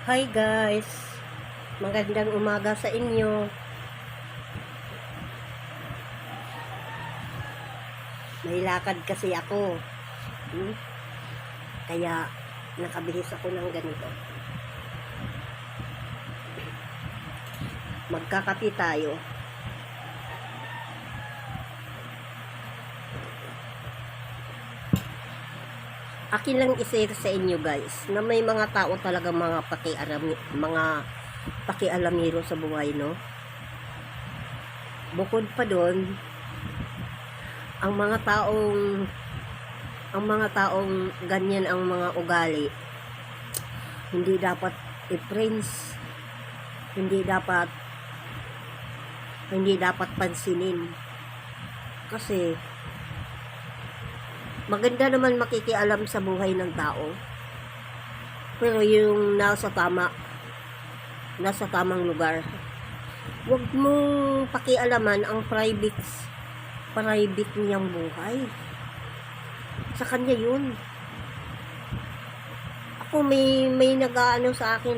Hi guys, magandang umaga sa inyo. May lakad kasi ako. Kaya nakabihis ako ng ganito. Magkakape tayo. Akin lang i-share sa inyo guys na may mga tao talaga mga pakialamiro sa buhay, no? Bukod pa doon, ang mga taong ganyan ang mga ugali, hindi dapat i-friends, hindi dapat pansinin. Kasi maganda naman makikialam sa buhay ng tao, pero yung nasa tamang lugar. Huwag mong pakialaman ang private niyang buhay. Sa kanya yun. Ako may nag-aano sa akin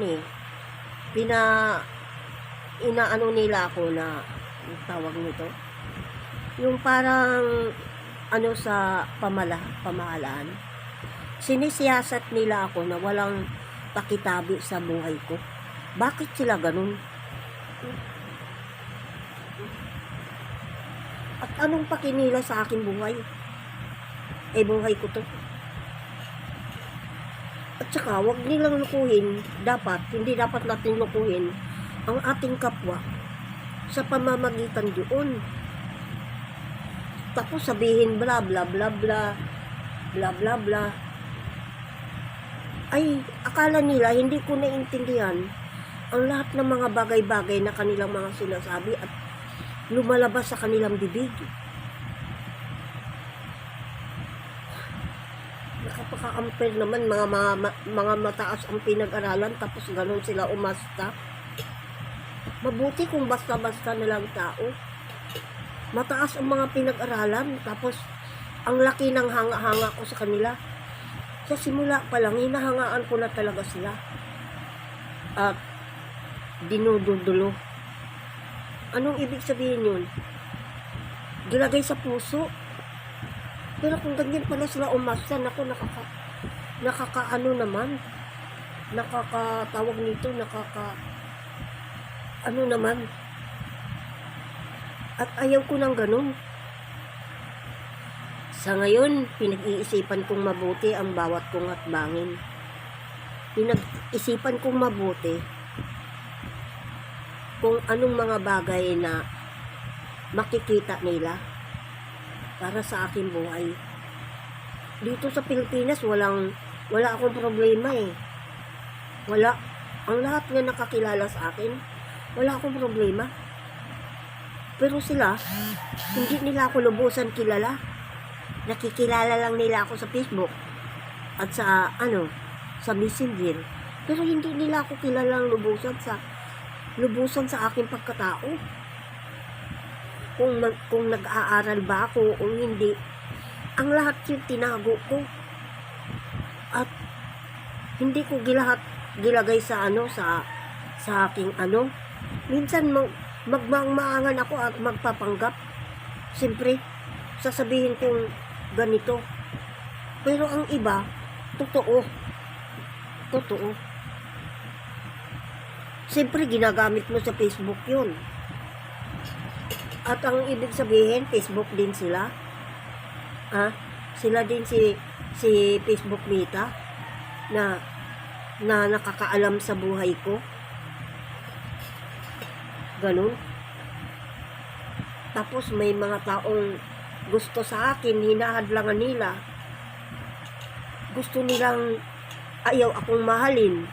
inaano nila ako na tawag nito. Yung parang sa pamahalaan. Sinisiyasat nila ako na walang pakitabi sa buhay ko. Bakit sila ganun? At anong pakinila sa aking buhay? Buhay ko to. At saka, wag nilang lukuhin, hindi dapat natin lukuhin ang ating kapwa sa pamamagitan doon. Tapos sabihin bla bla bla bla bla bla bla. Ay, akala nila hindi ko naiintindihan ang lahat ng mga bagay-bagay na kanilang mga sinasabi at lumalabas sa kanilang bibig. Nakapaka-compare naman, mga mataas ang pinag-aralan tapos ganun sila umasta. Mabuti kung basta-basta na lang tao. Mataas ang mga pinag-aralan tapos ang laki ng hanga-hanga ko sa kanila. Sa simula pa lang, hinahangaan ko na talaga sila. At dinududulo. Anong ibig sabihin yun? Gilagay sa puso. Pero kung ganyan pala sila umasa, nakakaano naman. Nakakatawag nito, ano naman. At ayaw ko ng ganun. Sa ngayon, pinag-iisipan kong mabuti ang bawat kong hakbangin. Pinag-isipan kong mabuti kung anong mga bagay na makikita nila para sa aking buhay. Dito sa Pilipinas, wala akong problema Wala. Ang lahat nga nakakilala sa akin, wala akong problema. Pero sila, hindi nila ako lubusan kilala. Nakikilala lang nila ako sa Facebook at sa Messenger. Pero hindi nila ako kilalang lubusan sa aking pagkatao. Kung nag-aaral ba ako o hindi, ang lahat yung tinago ko. At hindi ko gilagay sa aking minsan magmangmangan ako at magpapanggap. Siyempre, sasabihin kong ganito. Pero ang iba, totoo. Siyempre, ginagamit mo sa Facebook yun. At ang ibig sabihin, Facebook din sila. Sila din si Facebook Meta na nakakaalam sa buhay ko. Ganun. Tapos may mga taong gusto sa akin, hinahadlangan nila. Gusto nilang ayaw akong mahalin.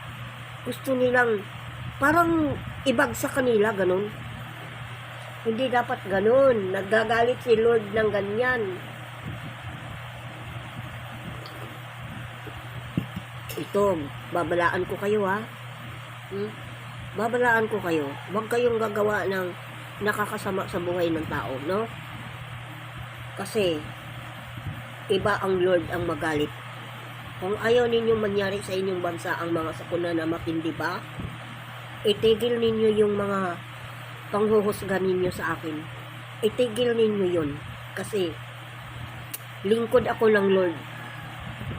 Gusto nilang parang ibag sa kanila, ganun. Hindi dapat ganun. Nagagalit si Lord ng ganyan. Ito, babalaan ko kayo Babalaan ko kayo. Huwag kayong gagawa ng nakakasama sa buhay ng tao, no? Kasi iba ang Lord ang magalit. Kung ayaw ninyong mangyari sa inyong bansa ang mga sakuna na matindi ba, itigil ninyo yung mga panghuhusga ninyo sa akin. Itigil ninyo yun. Kasi, lingkod ako ng Lord.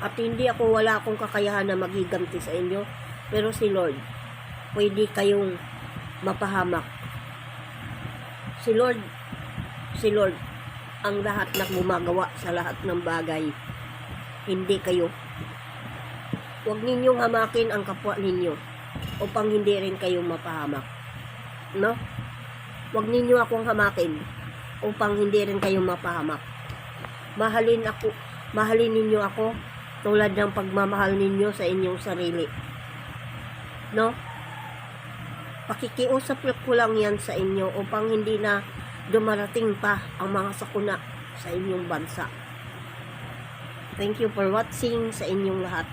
At wala akong kakayahan na magiganti sa inyo. Pero si Lord, pwede kayong mapahamak. Si Lord, ang lahat na gumagawa sa lahat ng bagay. Hindi kayo. Huwag ninyong hamakin ang kapwa ninyo upang hindi rin kayo mapahamak. No? Huwag ninyo akong hamakin upang hindi rin kayo mapahamak. Mahalin ninyo ako tulad ng pagmamahal ninyo sa inyong sarili. No? Pakikiusap ko lang yan sa inyo upang hindi na dumarating pa ang mga sakuna sa inyong bansa. Thank you for watching sa inyong lahat.